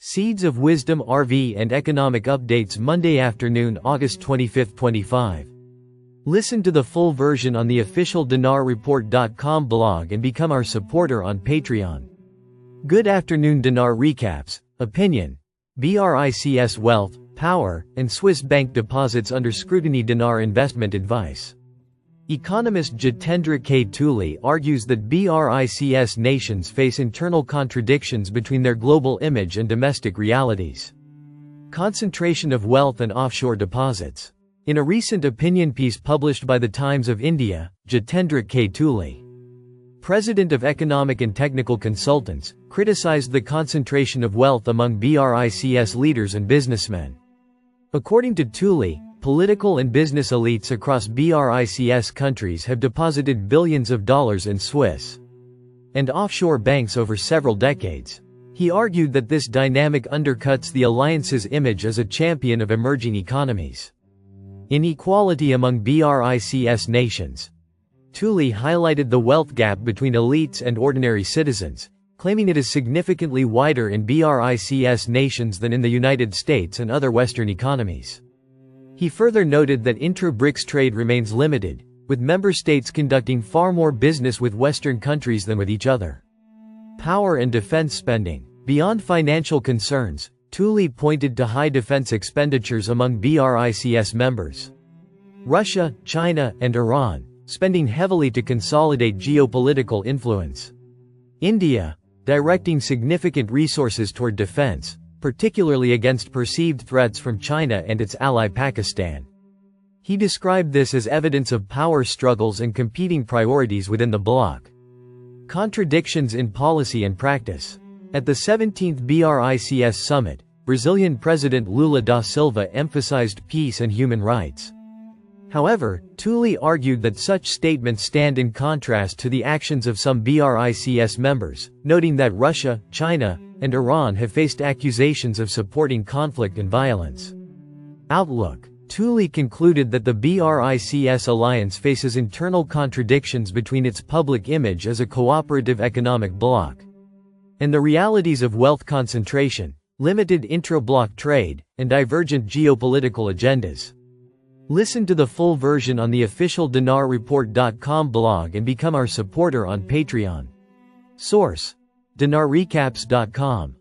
Seeds of Wisdom RV and Economic Updates Monday afternoon, August 25, 25. Listen to the full version on the official dinarreport.com blog and become our supporter on Patreon. Good afternoon. Dinar recaps, opinion. BRICS wealth, power, and Swiss bank deposits under scrutiny. Dinar investment advice. Economist Jitendra K. Tuli argues that BRICS nations face internal contradictions between their global image and domestic realities. Concentration of wealth and offshore deposits. In a recent opinion piece published by the Times of India, Jitendra K. Tuli, president of Economic and Technical Consultants, criticized the concentration of wealth among BRICS leaders and businessmen. According to Tuli, political and business elites across BRICS countries have deposited billions of dollars in Swiss and offshore banks over several decades. He argued that this dynamic undercuts the alliance's image as a champion of emerging economies. Inequality among BRICS nations. Tuli highlighted the wealth gap between elites and ordinary citizens, claiming it is significantly wider in BRICS nations than in the United States and other Western economies. He further noted that intra-BRICS trade remains limited, with member states conducting far more business with Western countries than with each other. Power and defense spending. Beyond financial concerns, Tuli pointed to high defense expenditures among BRICS members. Russia, China, and Iran, spending heavily to consolidate geopolitical influence. India, directing significant resources toward defense, particularly against perceived threats from China and its ally Pakistan. He described this as evidence of power struggles and competing priorities within the bloc. Contradictions in policy and practice. At the 17th BRICS summit, Brazilian President Lula da Silva emphasized peace and human rights. However, Tuli argued that such statements stand in contrast to the actions of some BRICS members, noting that Russia, China, and Iran have faced accusations of supporting conflict and violence. Outlook. Tuli concluded that the BRICS alliance faces internal contradictions between its public image as a cooperative economic bloc and the realities of wealth concentration, limited intra-bloc trade, and divergent geopolitical agendas. Listen to the full version on the official dinarreport.com blog and become our supporter on Patreon. Source: dinarrecaps.com